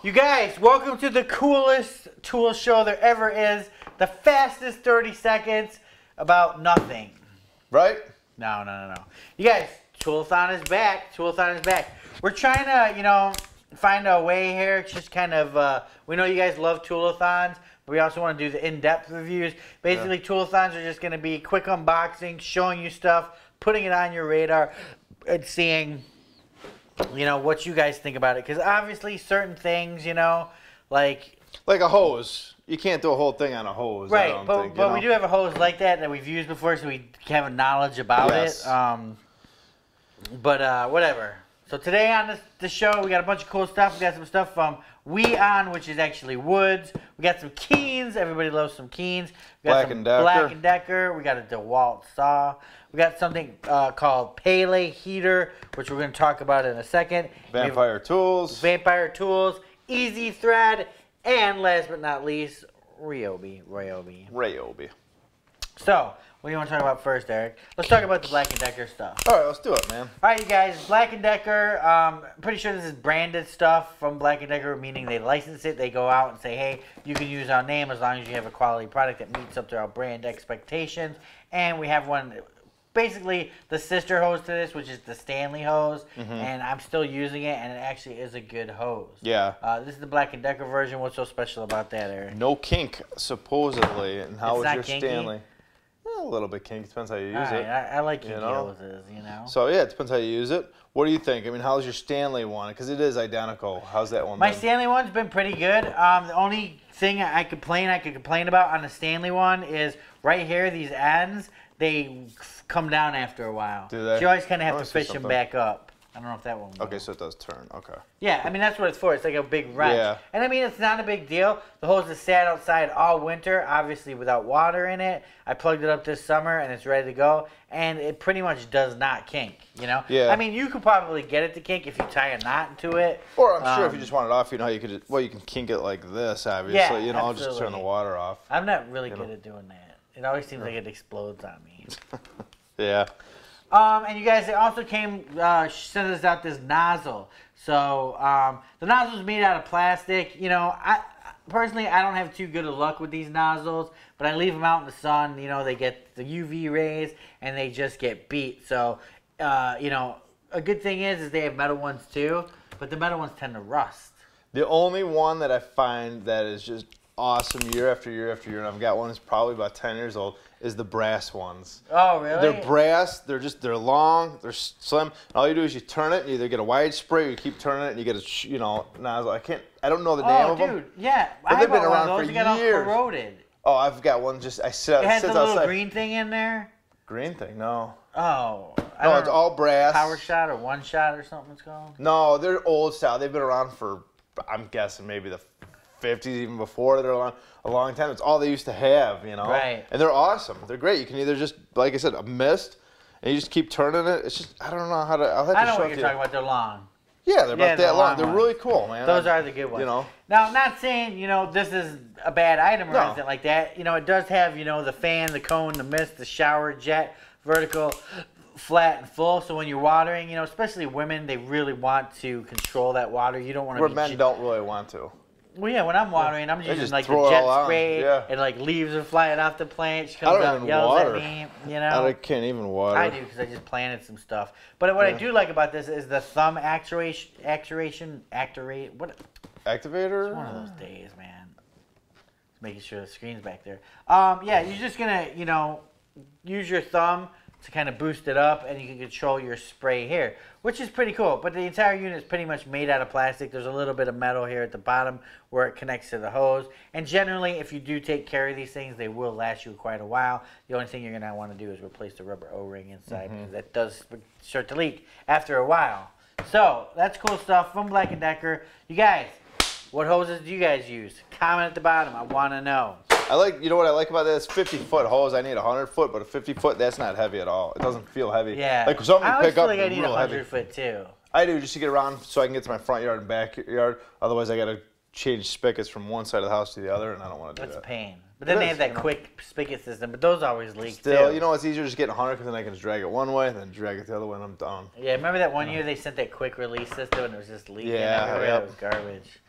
You guys, welcome to the coolest tool show there ever is. The fastest 30 seconds about nothing. Right? No. You guys, Toolathon is back. Toolathon is back. We're trying to, find a way here. It's just kind of, we know you guys love Toolathons, but we also want to do the in-depth reviews. Basically, Toolathons are just going to be quick unboxing, showing you stuff, putting it on your radar, and seeing, what you guys think about it. Because obviously, certain things, like a hose. You can't do a whole thing on a hose. Right, I don't think, but we do have a hose like that we've used before, so we have a knowledge about it. But whatever. So today on the show, we got a bunch of cool stuff. We got some stuff from WIFI, which is actually woods. We got some Keens. Everybody loves some Keens. We got some Black & Decker. We got a DeWALT saw. We got something called Pali heater, which we're going to talk about in a second. Vampire tools. Vampire tools. Easy thread. And last but not least, RYOBI. So, what do you want to talk about first, Eric? Let's talk about the Black & Decker stuff. All right, let's do it, man. All right, you guys. Black & Decker, pretty sure this is branded stuff from Black & Decker, meaning they license it. They go out and say, hey, you can use our name as long as you have a quality product that meets up to our brand expectations. And we have one, basically the sister hose to this, which is the Stanley hose. And I'm still using it, and it actually is a good hose. Yeah. This is the Black & Decker version. What's so special about that, Eric? No kink, supposedly. And how is your kinky? Stanley? A little bit kinky. Depends how you use it. I like kinky hoses, So, yeah, it depends how you use it. What do you think? I mean, how's your Stanley one? Because it is identical. How's that one My Stanley one's been pretty good. The only thing I could complain about on the Stanley one is right here, these ends, they come down after a while. Do they? So you always kind of have to fish them back up. I don't know if that one will. Okay, so it does turn. Okay. Yeah, I mean, that's what it's for. It's like a big wrench. Yeah. And I mean, it's not a big deal. The hose has sat outside all winter, obviously without water in it. I plugged it up this summer, and it's ready to go. And it pretty much does not kink, Yeah. I mean, you could probably get it to kink if you tie a knot into it. Or I'm sure if you just want it off, how you could, you can kink it like this, obviously. Yeah, I'll just turn the water off. I'm not really good at doing that. It always seems like it explodes on me. Yeah. And you guys, they also sent us out this nozzle. So the nozzle is made out of plastic. Personally, I don't have too good of luck with these nozzles, but I leave them out in the sun. They get the UV rays and they just get beat. So, a good thing is they have metal ones too, but the metal ones tend to rust. The only one that I find that is just awesome year after year after year, and I've got one that's probably about 10 years old, is the brass ones. Oh, really? They're brass, they're long, they're slim, and all you do is you turn it, and you either get a wide spray or you keep turning it and you get a, nozzle. I don't know the name of them. Oh, dude, yeah. But they've been around for years. Got all corroded. Oh, I've got one just, I sit outside. It has the little outside. green thing in there? Green thing, no. Oh. No, it's all brass. Power Shot or One Shot or something it's called? No, they're old style. They've been around for, I'm guessing, maybe the 50s, even before. They're around a long time. It's all they used to have, Right. And they're awesome. They're great. You can either just, like I said, a mist, and you just keep turning it. It's just, I don't know how to, I'll have to show it to you. I know what you're talking about. They're long. Yeah, they're about that long. They're really cool, man. Those are the good ones. Now, I'm not saying, this is a bad item or anything like that. It does have, the fan, the cone, the mist, the shower jet, vertical, flat, and full. So when you're watering, especially women, they really want to control that water. You don't want to Where men don't really want to. Well, yeah, when I'm watering, I'm using like the jet spray, and like leaves are flying off the plant. She comes out and yells at me, I can't even water. I do because I just planted some stuff. But what I do like about this is the thumb activator. Activator? It's one of those days, man. Just making sure the screen's back there. Yeah, you're just gonna, use your thumb to kind of boost it up, and you can control your spray here, which is pretty cool. But the entire unit is pretty much made out of plastic. There's a little bit of metal here at the bottom where it connects to the hose. And generally, if you do take care of these things, they will last you quite a while. The only thing you're going to want to do is replace the rubber O-ring inside, because that does start to leak after a while. So, that's cool stuff from Black & Decker. You guys, what hoses do you guys use? Comment at the bottom. I want to know. You know what I like about this? 50-foot hose. I need a 100-foot, but a 50-foot, that's not heavy at all. It doesn't feel heavy. Yeah. Like something you pick up, I always feel like I need a 100-foot too. I do, just to get around so I can get to my front yard and backyard. Otherwise, I got to change spigots from one side of the house to the other, and I don't want to do that. That's a pain. But then they have that quick spigot system, but those always leak Still, too. it's easier just getting 100 because then I can just drag it one way and then drag it the other way and I'm done. Yeah, remember that one year they sent that quick release system and it was just leaking everywhere? It was garbage.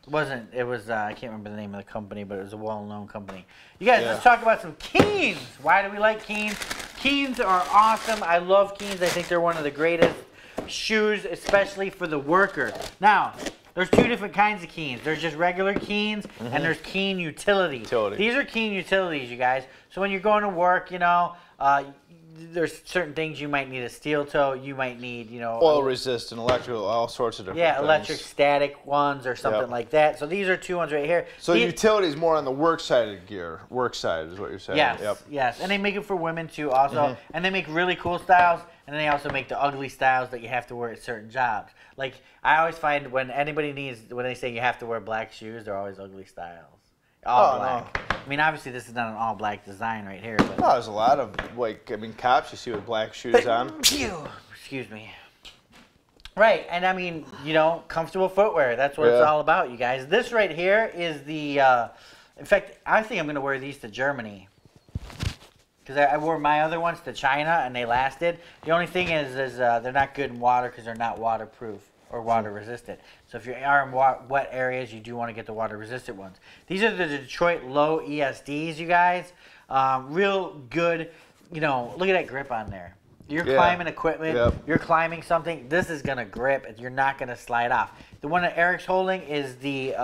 It was I can't remember the name of the company, but it was a well-known company. You guys, let's talk about some Keens. Why do we like Keens? Keens are awesome. I love Keens. I think they're one of the greatest shoes, especially for the worker. Now, there's two different kinds of Keens. There's just regular Keens, and there's Keen Utility. These are Keen Utilities, you guys. So when you're going to work, you know, there's certain things you might need a steel toe. You might need, you know, oil resistant, electrical, all sorts of different things. electric static ones or something like that. So these are two ones right here. So utility is more on the work side of gear. Work side is what you're saying. Yes, yes. And they make it for women too also. And they make really cool styles. And they also make the ugly styles that you have to wear at certain jobs. Like, I always find when they say you have to wear black shoes, they're always ugly styles. All black. No. I mean, obviously, this is not an all black design right here. But no, there's a lot of, like, I mean, cops you see with black shoes on. Excuse me. Right, and I mean, you know, comfortable footwear. That's what it's all about, you guys. This right here is the, in fact, I think I'm going to wear these to Germany. Because I wore my other ones to China, and they lasted. The only thing is they're not good in water because they're not waterproof or water resistant. So if you are in wet areas, you do want to get the water resistant ones. These are the Detroit Low ESDs, you guys. Real good, you know, look at that grip on there. You're climbing equipment, you're climbing something, this is going to grip and you're not going to slide off. The one that Eric's holding is the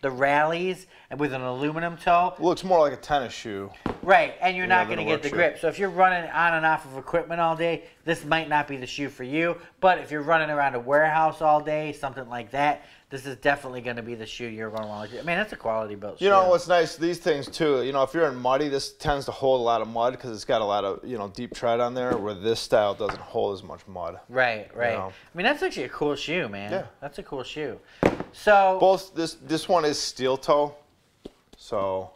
Rallies with an aluminum toe. Looks more like a tennis shoe. Right, and you're not going to get the grip. So if you're running on and off of equipment all day, this might not be the shoe for you. But if you're running around a warehouse all day, something like that, this is definitely going to be the shoe you're going to want to do. I mean, that's a quality built shoe. You know what's nice, these things too, you know, if you're in muddy, this tends to hold a lot of mud because it's got a lot of, you know, deep tread on there, where this style doesn't hold as much mud. Right, right. You know? I mean, that's actually a cool shoe, man. Yeah. That's a cool shoe. So both this one is steel toe. So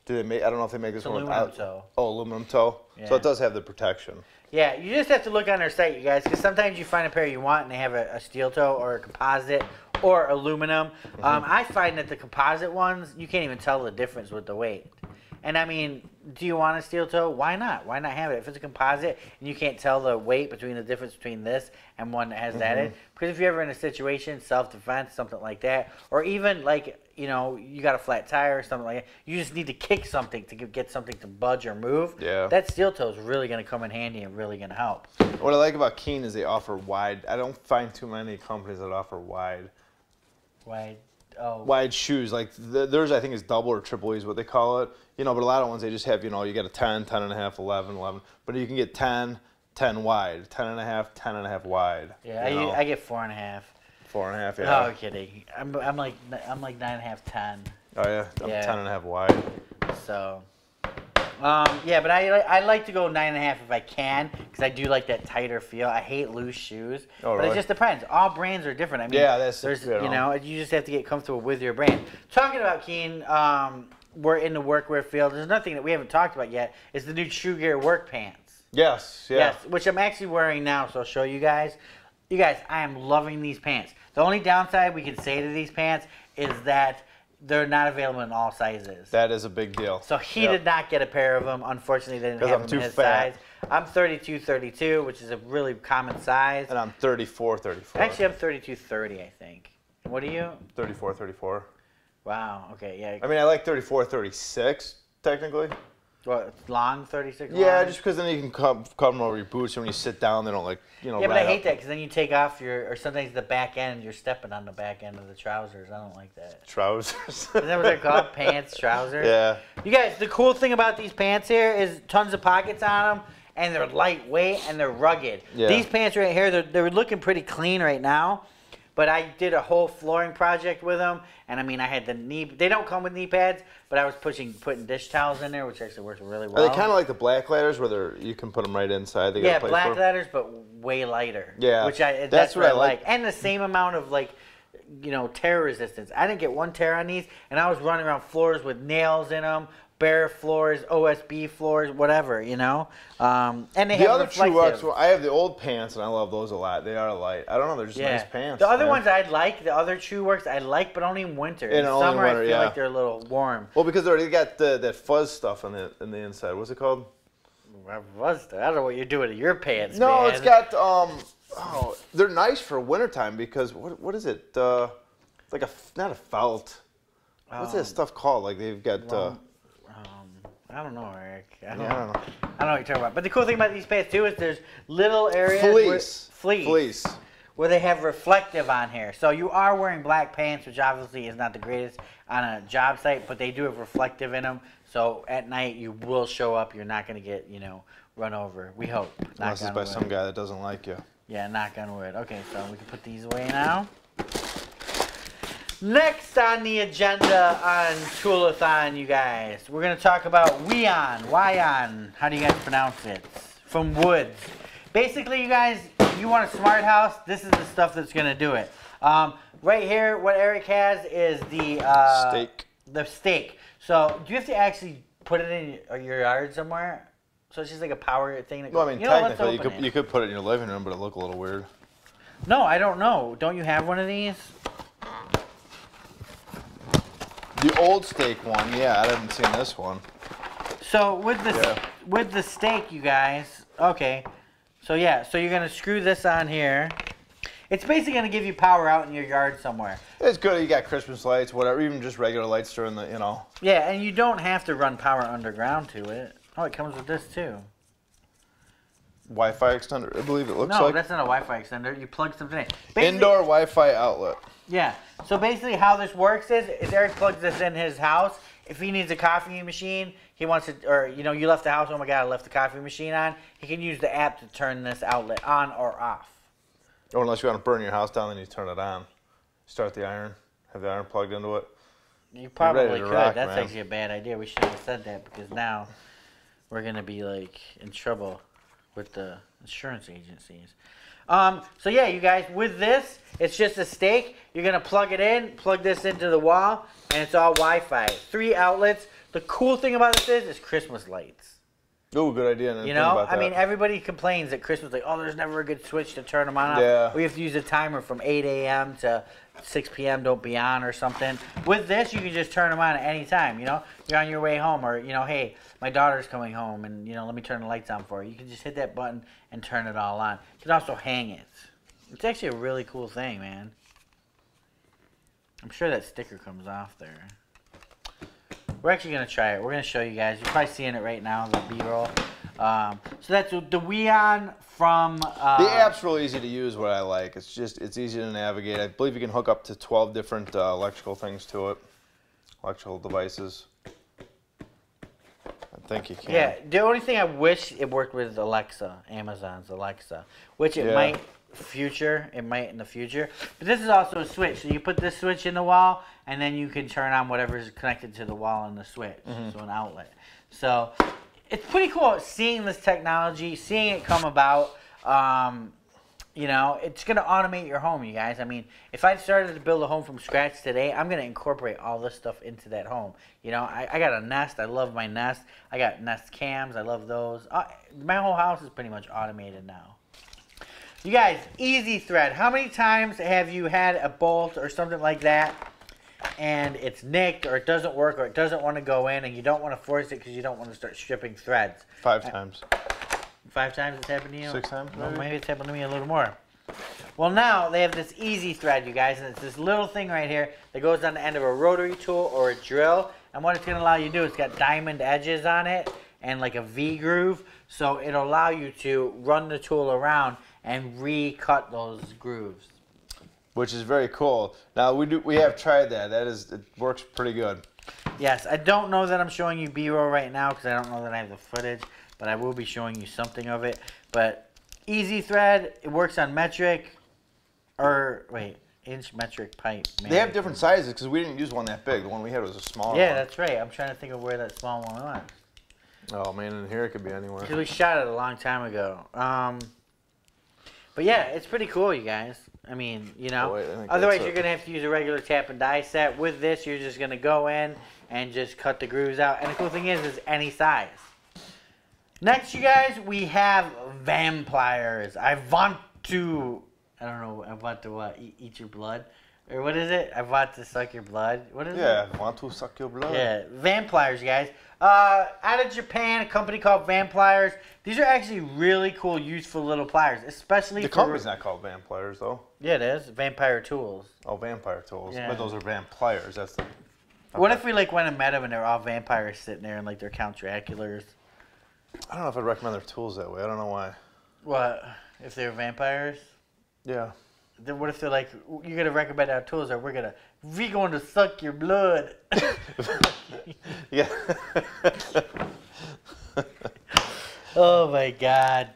do they make, I don't know if they make this one aluminum toe. Oh, aluminum toe. Yeah. So it does have the protection. Yeah, you just have to look on their site, you guys, because sometimes you find a pair you want and they have a steel toe or a composite or aluminum. I find that the composite ones, you can't even tell the difference with the weight. And I mean, do you want a steel toe? Why not? Why not have it? If it's a composite and you can't tell the weight between the difference between this and one that has that in, because if you're ever in a situation, self-defense, something like that, or even like, you know, you got a flat tire or something like that, you just need to kick something to get something to budge or move. Yeah. That steel toe is really going to come in handy and really going to help. What I like about Keen is they offer wide. I don't find too many companies that offer wide. Wide shoes. Like theirs, I think is double or triple E is what they call it. You know, but a lot of ones they just have, you know, you get a 10, 10 and a half, 11, 11. But you can get 10, 10 wide, 10 and a half, 10 and a half wide. Yeah, I get 4.5. 4.5, yeah. No, I'm kidding. I'm like 9.5, 10. Oh yeah, I'm 10 and a half wide. So, yeah, but I like to go 9.5 if I can, because I do like that tighter feel. I hate loose shoes, but it just depends. All brands are different. I mean, you know, you just have to get comfortable with your brand. Talking about Keen, we're in the workwear field. There's nothing that we haven't talked about yet. Is the new True Gear work pants. Yes, yeah. Yes, which I'm actually wearing now, so I'll show you guys. You guys, I am loving these pants. The only downside we can say to these pants is that they're not available in all sizes. That is a big deal. So he did not get a pair of them. Unfortunately, they didn't have them in his size. I'm 32, 32, which is a really common size. And I'm 34, 34. Actually, I'm 32, 30, I think. What are you? 34, 34. Wow, okay, yeah. I mean, I like 34, 36, technically. Well, long 36 Yeah, long? just because then you can come over your boots, and when you sit down, they don't, like, you know, yeah, but I hate that, because then you take off or sometimes the back end, you're stepping on the back end of the trousers. I don't like that. Trousers? Isn't that what they're called? Pants, trousers? Yeah. You guys, the cool thing about these pants here is tons of pockets on them, and they're lightweight, and they're rugged. Yeah. These pants right here, they're looking pretty clean right now. But I did a whole flooring project with them, and I mean, I had the knee. They don't come with knee pads, but I was putting dish towels in there, which actually works really well. Are they kind of like the black ladders, where you can put them right inside? They got black ladders, but way lighter. Yeah, which that's what I like, and the same amount of like, you know, tear resistance. I didn't get one tear on these, and I was running around floors with nails in them. Bare floors, OSB floors, whatever, you know. And they have other Truewerks. Well, I have the old pants, and I love those a lot. They are light. I don't know, they're just nice pants. The other ones I like, the other Truewerks I like, but only in winter. In summer, I feel like they're a little warm. Well, because they got that fuzz stuff on the inside. What's it called? Fuzz stuff. I don't know what you're doing to your pants. No, man. It's got they're nice for wintertime because what is it? It's like not a felt. What's that stuff called? Like they've got. I don't know, Eric. I don't know. I don't know what you're talking about. But the cool thing about these pants too is there's little areas. Fleece. Where they have reflective on here. So you are wearing black pants, which obviously is not the greatest on a job site, but they do have reflective in them. So at night you will show up. You're not going to get, run over. We hope. Unless it's by some guy that doesn't like you. Yeah, knock on wood. Okay, so we can put these away now. Next on the agenda on Toolathon, you guys, we're going to talk about Wyon. How do you guys pronounce it? From Woods. Basically, you guys, you want a smart house, this is the stuff that's going to do it. Right here, what Eric has is the stake. The stake. So, do you have to actually put it in your yard somewhere? So it's just like a power thing. That well, I mean, technically, you could put it in your living room, but it'll look a little weird. No, I don't know. Don't you have one of these? The old stake one, yeah, I haven't seen this one. So with the stake, you guys, okay. So yeah, so you're gonna screw this on here. It's basically gonna give you power out in your yard somewhere. It's good. You got Christmas lights, whatever, even just regular lights during the, Yeah, and you don't have to run power underground to it. Oh, it comes with this too. Wi-Fi extender, I believe it looks like. No, that's not a Wi-Fi extender. You plug something in. Basically, indoor Wi-Fi outlet. Yeah. So basically how this works is Eric plugs this in his house. If he needs a coffee machine, he wants it, or you left the house, oh my God, I left the coffee machine on, he can use the app to turn this outlet on or off. Or unless you want to burn your house down, then you turn it on. Start the iron, have the iron plugged into it. You probably could. That's actually a bad idea. We shouldn't have said that because now we're going to be like in trouble with the insurance agencies. So yeah, you guys, with this, it's just a stake. You're going to plug it in, plug this into the wall, and it's all Wi-Fi. 3 outlets. The cool thing about this is Christmas lights. Oh, good idea. I mean, everybody complains at Christmas, like, oh, there's never a good switch to turn them on. Yeah. We have to use a timer from 8 a.m. to 6 p.m. don't be on or something. With this, you can just turn them on at any time, You're on your way home or, hey, my daughter's coming home and, let me turn the lights on for her. You can just hit that button and turn it all on. You can also hang it. It's actually a really cool thing, man. I'm sure that sticker comes off there. We're actually going to try it. We're going to show you guys. You're probably seeing it right now, the B-roll. So that's the Wyon from... the app's really easy to use, what I like. It's easy to navigate. I believe you can hook up to 12 different electrical things to it. Electrical devices. I think you can. Yeah, the only thing I wish it worked with is Alexa, Amazon's Alexa, which it might in the future. But this is also a switch. So you put this switch in the wall, and then you can turn on whatever is connected to the wall and the switch, so an outlet. So it's pretty cool seeing this technology, seeing it come about. It's going to automate your home, you guys. I mean, if I started to build a home from scratch today, I'm going to incorporate all this stuff into that home. I got a Nest. I love my Nest. I got Nest cams. I love those. My whole house is pretty much automated now. You guys, Easy Thread. How many times have you had a bolt or something like that and it's nicked or it doesn't work or it doesn't want to go in and you don't want to force it because you don't want to start stripping threads? 5 times. 5 times it's happened to you? 6 times, maybe? Well, maybe it's happened to me a little more. Well, now they have this Easy Thread, you guys, and it's this little thing right here that goes on the end of a rotary tool or a drill. And what it's going to allow you to do, it's got diamond edges on it and like a V groove. So it'll allow you to run the tool around and recut those grooves. Which is very cool. Now we have tried that. It works pretty good. Yes, I don't know that I'm showing you B-roll right now because I don't know that I have the footage, but I will be showing you something of it. But Easy Thread, it works on metric, inch metric pipe. They have different sizes because we didn't use one that big. The one we had was a small one. Yeah, that's right. I'm trying to think of where that small one was. Oh man, in here it could be anywhere. Because we shot it a long time ago. But yeah, it's pretty cool, you guys. I mean, otherwise you're going to have to use a regular tap and die set. With this, you're just going to go in and just cut the grooves out. And the cool thing is any size. Next, you guys, we have Vampliers. I want to what? Eat your blood? Or what is it? I want to suck your blood. What is it? Yeah, I want to suck your blood. Yeah, Vampliers, guys. Out of Japan, a company called Vampliers. These are actually really cool, useful little pliers, especially The company's not called Vampliers, though. Yeah, it is. Vampire Tools. Oh, Vampire Tools. Yeah. But those are Vampliers. That's the... Okay. What if we like went and met them and they're all vampires sitting there and like they're Count Draculas? I don't know if I'd recommend their tools that way. I don't know why. What? If they're vampires? Yeah. Then what if they're like, you're going to recommend our tools or we going to suck your blood? Yeah. Oh my God.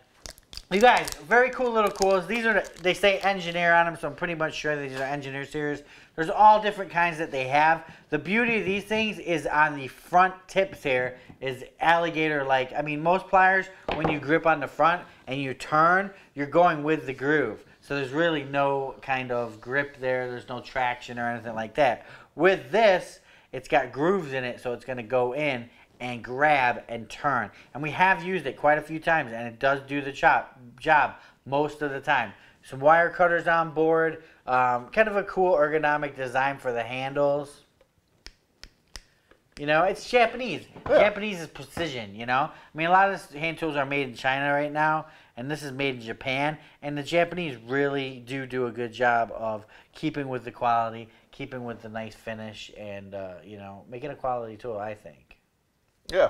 You guys, very cool little tools. These are, they say engineer on them, so I'm pretty much sure these are engineer series. There's all different kinds that they have. The beauty of these things is on the front tips here is alligator-like. I mean, most pliers, when you grip on the front and you turn, you're going with the groove. So there's really no kind of grip there. There's no traction or anything like that. With this, it's got grooves in it, so it's going to go in and grab and turn. And we have used it quite a few times, and it does do the job most of the time. Some wire cutters on board. Kind of a cool ergonomic design for the handles. You know, it's Japanese. Yeah. Japanese is precision, you know. I mean, a lot of hand tools are made in China right now, and this is made in Japan. And the Japanese really do a good job of keeping with the quality, keeping with the nice finish, and, you know, making a quality tool, I think. Yeah.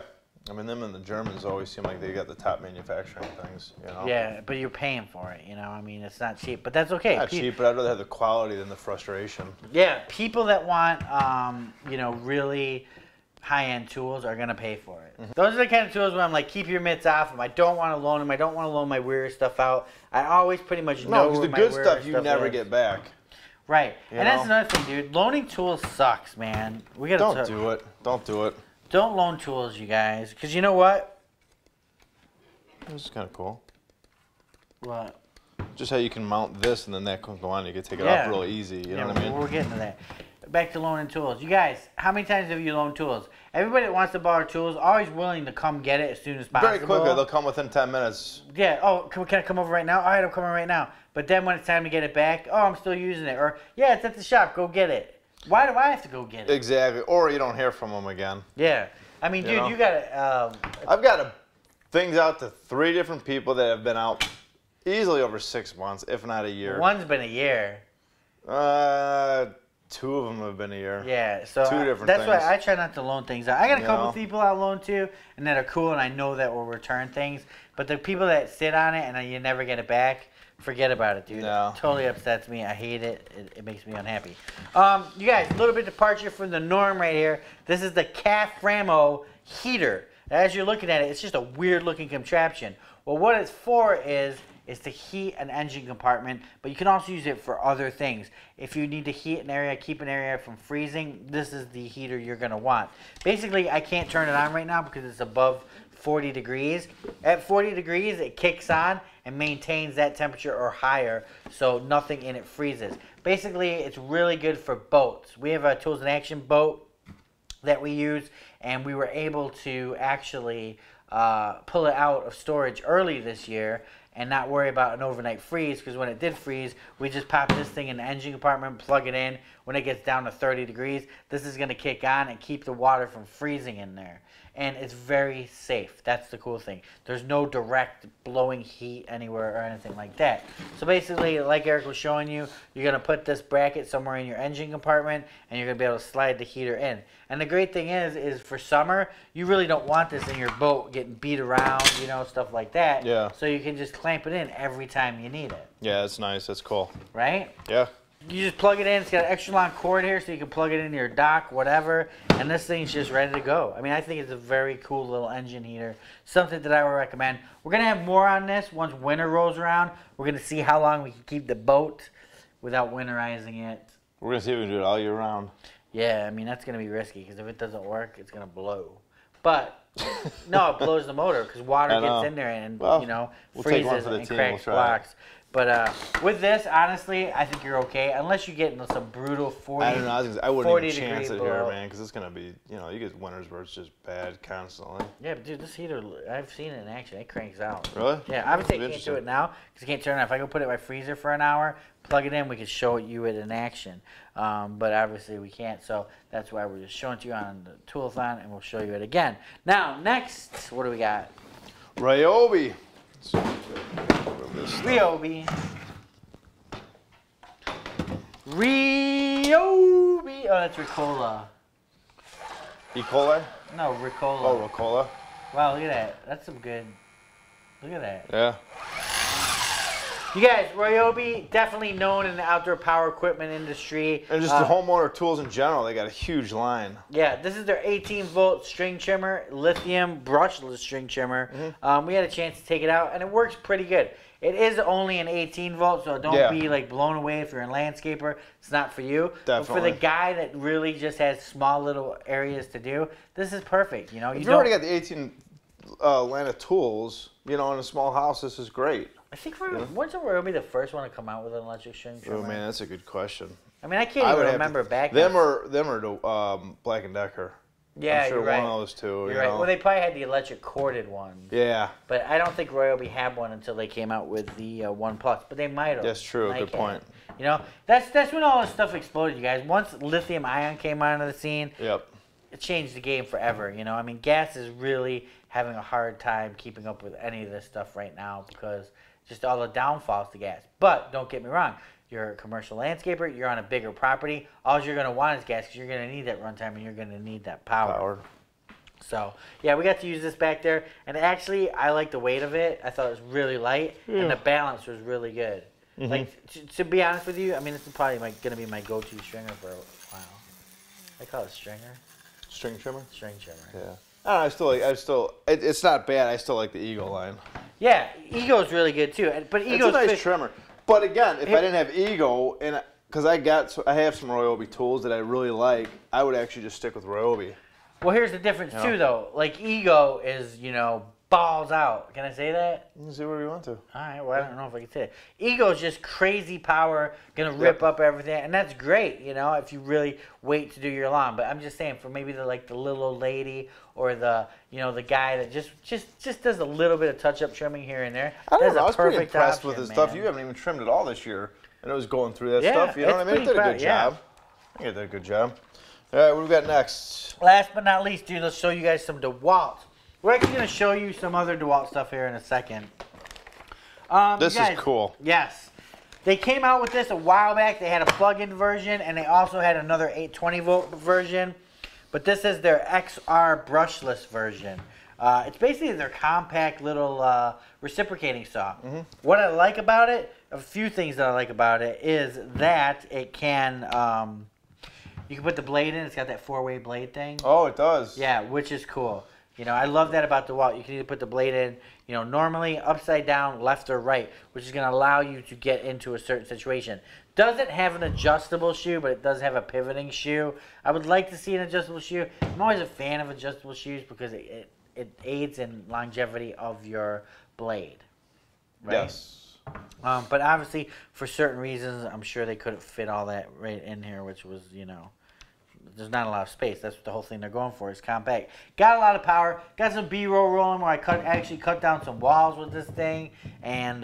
I mean, them and the Germans always seem like they got the top manufacturing things, you know? Yeah, but you're paying for it, you know? I mean, it's not cheap, but that's okay. Not cheap, but I'd rather have the quality than the frustration. Yeah, people that want, you know, really high-end tools are going to pay for it. Mm-hmm. Those are the kind of tools where I'm like, keep your mitts off them. I don't want to loan them. I don't want to loan my weird stuff out. I always pretty much know where the my good weird stuff you never is. get back. Right. You And know? that's another thing, dude. Loaning tools sucks, man. We gotta Don't do it. Don't do it. Don't loan tools, you guys. Because you know what? This is kind of cool. What? Just how you can mount this and then that can go on. You can take it off real easy. You know what I mean? We're getting to that. Back to loaning tools. You guys, how many times have you loaned tools? Everybody that wants to borrow tools, always willing to come get it as soon as possible. Very quickly. They'll come within 10 minutes. Yeah. Oh, can I come over right now? All right, I'm coming right now. But then when it's time to get it back, oh, I'm still using it. Or, yeah, it's at the shop. Go get it. Why do I have to go get it? Exactly. Or you don't hear from them again. Yeah. I mean, dude, you got to... I've got things out to 3 different people that have been out easily over 6 months, if not a year. One's been a year. 2 of them have been a year. Yeah, so 2 different that's things. why I try not to loan things out. I got a couple people I loan to, and that are cool, and I know that will return things. But the people that sit on it and you never get it back, forget about it, dude. No. It totally upsets me. I hate it. It makes me unhappy. You guys, a little bit departure from the norm right here. This is the Calf Ramo heater. As you're looking at it, it's just a weird-looking contraption. Well, what it's for is to heat an engine compartment, but you can also use it for other things. If you need to heat an area, keep an area from freezing, this is the heater you're going to want. Basically, I can't turn it on right now because it's above 40 degrees. At 40 degrees, it kicks on and maintains that temperature or higher, so nothing in it freezes. Basically, it's really good for boats. We have a Tools in Action boat that we use, and we were able to actually pull it out of storage early this year and not worry about an overnight freeze, because when it did freeze, we just pop this thing in the engine compartment, plug it in. When it gets down to 30 degrees, this is going to kick on and keep the water from freezing in there. And it's very safe. That's the cool thing. There's no direct blowing heat anywhere or anything like that. So basically, like Eric was showing you, you're going to put this bracket somewhere in your engine compartment, and you're going to be able to slide the heater in. And the great thing is for summer, you really don't want this in your boat getting beat around, you know, stuff like that. Yeah. So you can just clamp it in every time you need it. Yeah, that's nice. That's cool. Right? Yeah. You just plug it in. It's got an extra long cord here, so you can plug it into your dock, whatever, and this thing's just ready to go. I mean, I think it's a very cool little engine heater. Something that I would recommend. We're going to have more on this once winter rolls around. We're going to see how long we can keep the boat without winterizing it. We're going to see if we can do it all year round. Yeah, I mean, that's going to be risky, because if it doesn't work, it's going to blow. But, no, it blows the motor, because water gets in there and, you know, freezes and cracks blocks. But with this, honestly, I think you're okay. Unless you get into some brutal 40, I don't know. I wouldn't even chance it here, below. man, because it's going to be, you know, you get winters where it's just bad constantly. Yeah, but dude, this heater, I've seen it in action. It cranks out. Really? Yeah, obviously I can't do it now because I can't turn it on. If I go put it in my freezer for an hour, plug it in, we could show you it in action. But obviously we can't, so that's why we're just showing it to you on the Toolathon, and we'll show you it again. Now, next, what do we got? RYOBI. RYOBI. RYOBI. Oh, that's Ricola. E. coli? No, Ricola. Oh, Ricola. Wow, look at that. That's some good. Look at that. Yeah. You guys, RYOBI, definitely known in the outdoor power equipment industry. And just the homeowner tools in general, they got a huge line. Yeah, this is their 18-volt string trimmer, lithium brushless string trimmer. We had a chance to take it out, and it works pretty good. It is only an 18-volt, so don't be like blown away if you're a landscaper. It's not for you. Definitely. But for the guy that really just has small little areas to do, this is perfect. You know, If you already got the 18 line of tools, you know, in a small house, this is great. I think when's RYOBI the first one to come out with an electric string trimmer? Oh man, that's a good question. I mean, I can't even remember back then. Them or Black & Decker. Yeah, I'm sure you're right. one of those two. You're right. Well, they probably had the electric corded ones. Yeah. But I don't think RYOBI had one until they came out with the One Plus. But they might have. That's true. Good point. You know, that's when all this stuff exploded, you guys. Once lithium ion came onto the scene, it changed the game forever. You know, I mean, gas is really having a hard time keeping up with any of this stuff right now because just all the downfalls to gas. But don't get me wrong. You're a commercial landscaper. You're on a bigger property. All you're going to want is gas because you're going to need that runtime and you're going to need that power. So, yeah, we got to use this back there. And actually, I like the weight of it. I thought it was really light. And the balance was really good. Like, to be honest with you, I mean, this is probably going to be my go-to stringer for a while. I call it stringer. String trimmer? String trimmer. Yeah. I still it's not bad. I still like the Eagle line. Yeah, Ego's really good, too. But Ego's it's a nice trimmer. But again, if I didn't have Ego, and because I have some RYOBI tools that I really like, I would actually just stick with RYOBI. Well, here's the difference too, though. Like Ego is, you know, balls out. Can I say that? You can say whatever you want to. All right. Well, I don't know if I can say it. Ego's just crazy power, gonna rip up everything, and that's great, you know, if you really wait to do your lawn. But I'm just saying, for maybe the little old lady or the the guy that just does a little bit of touch-up trimming here and there. I don't know. I was pretty impressed with this stuff. You haven't even trimmed it all this year, and it was going through that stuff. You know what I mean? It did a good job. I think it did a good job. All right, what do we got next? Last but not least, dude, let's show you guys some DeWALT. We're actually going to show you some other DeWALT stuff here in a second. This is cool. Yes. They came out with this a while back. They had a plug-in version, and they also had another 820-volt version. But this is their XR brushless version. It's basically their compact little reciprocating saw. What I like about it, a few things that I like about it, is that it can... you can put the blade in. It's got that 4-way blade thing. Oh, it does. Yeah, which is cool. You know, I love that about DeWALT. You can either put the blade in, you know, normally upside down, left or right, which is going to allow you to get into a certain situation. Doesn't have an adjustable shoe, but it does have a pivoting shoe. I would like to see an adjustable shoe. I'm always a fan of adjustable shoes because it aids in longevity of your blade. Right? Yes. But obviously, for certain reasons, I'm sure they couldn't fit all that right in here, which was, you know, there's not a lot of space. That's what the whole thing they're going for is compact. Got a lot of power. Got some B-roll rolling where I actually cut down some walls with this thing. And,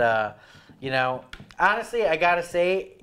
you know, honestly, I got to say,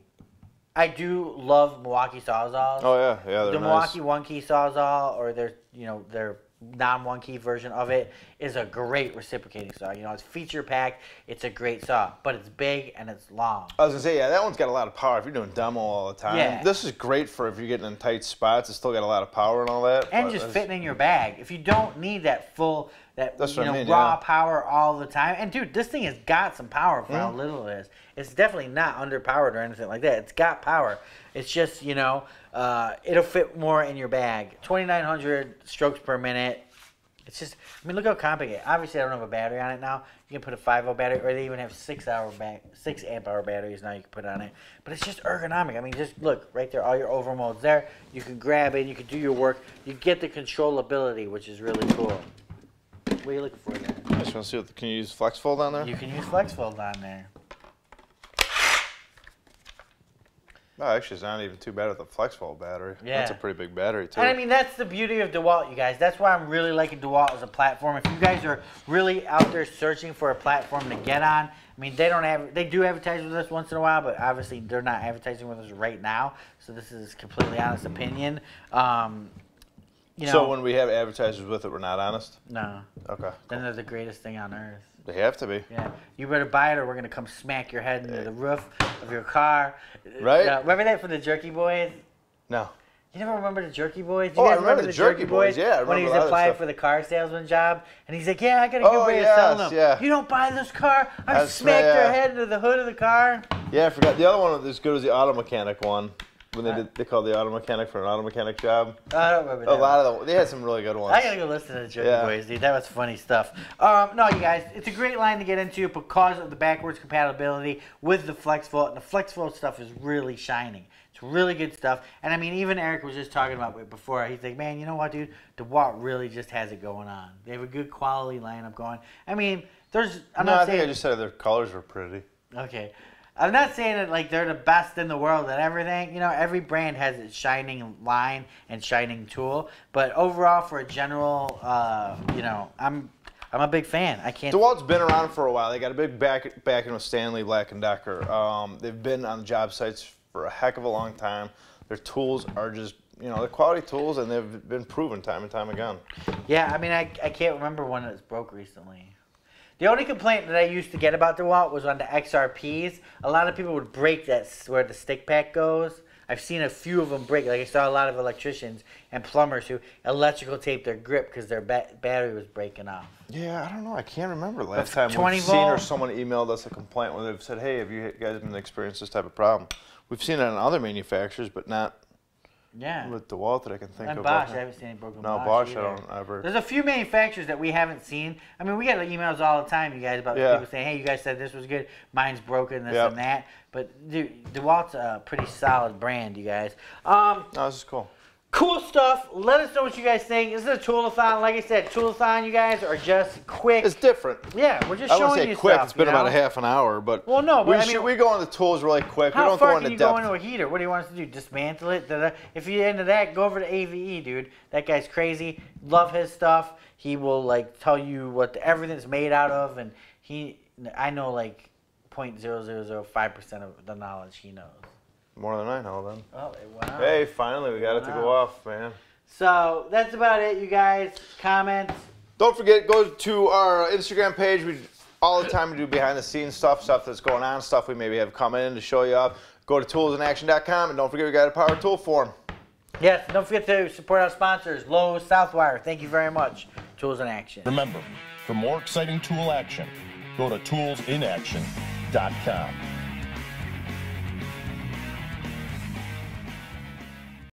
I do love Milwaukee Sawzalls. Oh, yeah. Yeah, they're the Milwaukee one-key Sawzall, or their, you know, their non-one-key version of it is a great reciprocating saw. You know, it's feature-packed. It's a great saw, but it's big and it's long. I was going to say, yeah, that one's got a lot of power if you're doing demo all the time. Yeah. This is great for if you're getting in tight spots. It's still got a lot of power and all that. And just fitting in your bag. If you don't need that full, That's you know, raw power all the time. And, dude, this thing has got some power for how little it is. It's definitely not underpowered or anything like that. It's got power. It's just, you know, it'll fit more in your bag. 2,900 strokes per minute. It's just, I mean, look how compact it is. Obviously, I don't have a battery on it now. You can put a 5-volt battery, or they even have 6 amp hour batteries now you can put on it. But it's just ergonomic. I mean, just look, right there, all your over modes there. You can grab it, you can do your work. You get the controllability, which is really cool. What are you looking for there? I just want to see, can you use FlexFold on there? You can use FlexFold on there. No, actually, it's not even too bad with the FlexVault battery. Yeah. That's a pretty big battery, too. And I mean, that's the beauty of DeWALT, you guys. That's why I'm really liking DeWALT as a platform. If you guys are really out there searching for a platform to get on, I mean, they do advertise with us once in a while, but obviously they're not advertising with us right now. So this is completely honest opinion. You know, so when we have advertisers with it, we're not honest? No. Okay. Then they're the greatest thing on earth. They have to be. Yeah. You better buy it or we're going to come smack your head into the roof of your car. Right? Remember that from the Jerky Boys? No. You never remember the Jerky Boys? I remember the Jerky Boys. Yeah, I remember when he was applying for the car salesman job, and he's like, "Yeah, I got a good way of selling them. Yeah. You don't buy this car, I smacked their head into the hood of the car." Yeah, I forgot. The other one was as good as the auto mechanic one. When they called the auto mechanic for an auto mechanic job. I don't remember that. A lot of them. They had some really good ones. I gotta go listen to the Jerky Boys, dude. That was funny stuff. No, you guys, it's a great line to get into because of the backwards compatibility with the FlexVault. And the FlexVault stuff is really shining. It's really good stuff. And I mean, even Eric was just talking about it before. He's like, man, you know what, dude? DeWALT really just has it going on. They have a good quality lineup going. I mean, there's. I think I just said their colors were pretty. Okay. I'm not saying that like they're the best in the world at everything. You know, every brand has its shining line and shining tool. But overall, for a general, you know, I'm a big fan. I can't. DeWalt's been around for a while. They got a big backing with Stanley Black & Decker. They've been on job sites for a heck of a long time. Their tools are just, you know, they're quality tools, and they've been proven time and time again. Yeah, I mean, I can't remember one that's broke recently. The only complaint that I used to get about DeWalt was on the XRPs. A lot of people would break that where the stick pack goes. I've seen a few of them break. Like I saw a lot of electricians and plumbers who electrical taped their grip because their battery was breaking off. Yeah, I don't know. I can't remember last time we've 20 seen or someone emailed us a complaint where they've said, hey, have you guys been experiencing this type of problem? We've seen it on other manufacturers, but not with DeWalt that I can think of. And Bosch, I haven't seen any broken Bosch either. I don't ever. There's a few manufacturers that we haven't seen. I mean, we get emails all the time, you guys, about people saying, hey, you guys said this was good, mine's broken, this and that. But dude, DeWalt's a pretty solid brand, you guys. No, this is cool. Cool stuff. Let us know what you guys think. This is a Toolathon. Like I said, Toolathon, you guys, are just quick. It's different. Yeah, we're just showing you stuff. I wouldn't say quick. It's been about a half an hour, but well, no, but we go into the tools really quick. We how don't far go into can you depth. go into a heater? What do you want us to do? Dismantle it? If you're into that, go over to AVE, dude. That guy's crazy. Love his stuff. He will like tell you what everything's made out of, and I know like 0.0005% of the knowledge he knows. More than I know, then. Oh, it went out. Hey, finally, we got it to go off, man. So that's about it, you guys. Comments. Don't forget, go to our Instagram page. We all the time we do behind the scenes stuff that's going on, stuff we maybe have come in to show you up. Go to toolsinaction.com, and don't forget we got a power tool form. Yes, don't forget to support our sponsors, Lowe's, Southwire. Thank you very much. Tools in Action. Remember, for more exciting tool action, go to toolsinaction.com.